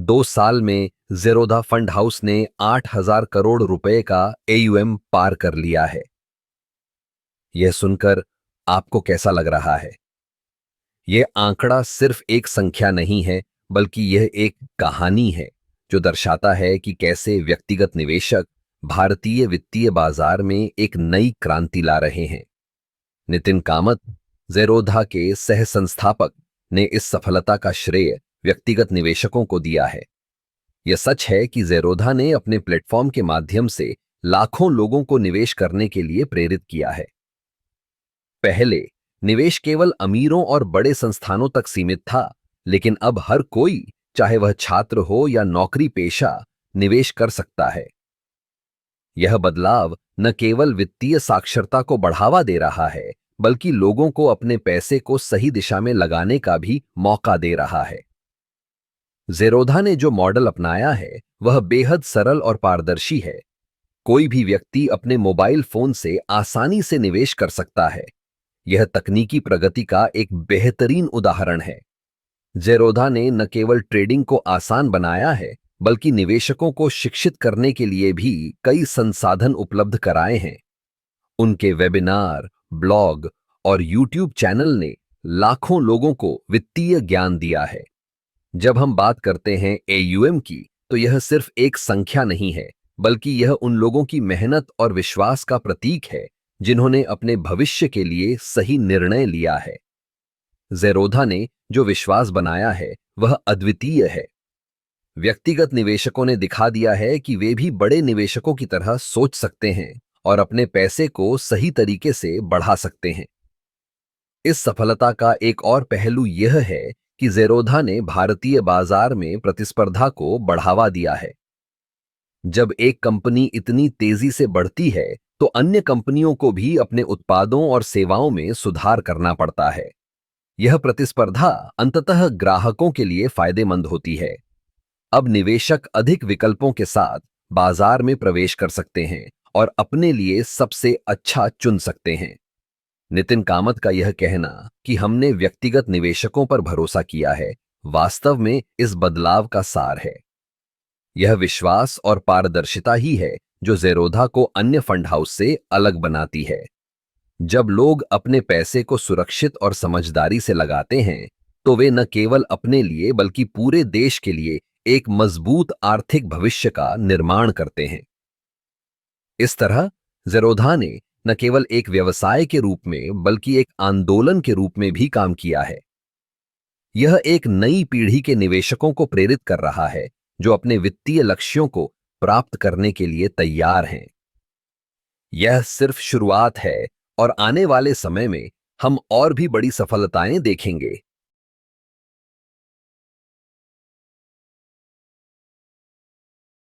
2 साल में Zerodha fund house ने 8,000 करोड़ रुपए का AUM पार कर लिया है। यह सुनकर आपको कैसा लग रहा है? यह आंकड़ा सिर्फ एक संख्या नहीं है, बल्कि यह एक कहानी है जो दर्शाता है कि कैसे व्यक्तिगत निवेशक भारतीय वित्तीय बाजार में एक नई क्रांति ला रहे हैं। नितिन कामत, ज़ेरोधा के सह संस्थापक, ने इस सफलता का श्रेय व्यक्तिगत निवेशकों को दिया है। यह सच है कि ज़ेरोधा ने अपने प्लेटफॉर्म के माध्यम से लाखों लोगों को निवेश करने के लिए प्रेरित किया है। पहले निवेश केवल अमीरों और बड़े संस्थानों तक सीमित था, लेकिन अब हर कोई, चाहे वह छात्र हो या नौकरी पेशा, निवेश कर सकता है। यह बदलाव न केवल वित्तीय साक्षरता को बढ़ावा दे रहा है, बल्कि लोगों को अपने पैसे को सही दिशा में लगाने का भी मौका दे रहा है। ज़ेरोधा ने जो मॉडल अपनाया है, वह बेहद सरल और पारदर्शी है। कोई भी व्यक्ति अपने मोबाइल फोन से आसानी से निवेश कर सकता है। यह तकनीकी प्रगति का एक बेहतरीन उदाहरण है। ज़ेरोधा ने न केवल ट्रेडिंग को आसान बनाया है, बल्कि निवेशकों को शिक्षित करने के लिए भी कई संसाधन उपलब्ध कराए हैं। उनके वेबिनार, ब्लॉग और यूट्यूब चैनल ने लाखों लोगों को वित्तीय ज्ञान दिया है। जब हम बात करते हैं AUM की, तो यह सिर्फ एक संख्या नहीं है, बल्कि यह उन लोगों की मेहनत और विश्वास का प्रतीक है जिन्होंने अपने भविष्य के लिए सही निर्णय लिया है। ज़ेरोधा ने जो विश्वास बनाया है, वह अद्वितीय है। व्यक्तिगत निवेशकों ने दिखा दिया है कि वे भी बड़े निवेशकों की तरह सोच सकते हैं और अपने पैसे को सही तरीके से बढ़ा सकते हैं। इस सफलता का एक और पहलू यह है कि ज़ेरोधा ने भारतीय बाजार में प्रतिस्पर्धा को बढ़ावा दिया है। जब एक कंपनी इतनी तेजी से बढ़ती है, तो अन्य कंपनियों को भी अपने उत्पादों और सेवाओं में सुधार करना पड़ता है। यह प्रतिस्पर्धा अंततः ग्राहकों के लिए फायदेमंद होती है। अब निवेशक अधिक विकल्पों के साथ बाजार में प्रवेश कर सकते हैं और अपने लिए सबसे अच्छा चुन सकते हैं। नितिन कामत का यह कहना कि हमने व्यक्तिगत निवेशकों पर भरोसा किया है, वास्तव में इस बदलाव का सार है। यह विश्वास और पारदर्शिता ही है जो ज़ेरोधा को अन्य फंड हाउस से अलग बनाती है। जब लोग अपने पैसे को सुरक्षित और समझदारी से लगाते हैं, तो वे न केवल अपने लिए बल्कि पूरे देश के लिए एक मजबूत आर्थिक भविष्य का निर्माण करते हैं। इस तरह ज़ेरोधा ने न केवल एक व्यवसाय के रूप में, बल्कि एक आंदोलन के रूप में भी काम किया है। यह एक नई पीढ़ी के निवेशकों को प्रेरित कर रहा है, जो अपने वित्तीय लक्ष्यों को प्राप्त करने के लिए तैयार हैं। यह सिर्फ शुरुआत है और आने वाले समय में हम और भी बड़ी सफलताएं देखेंगे।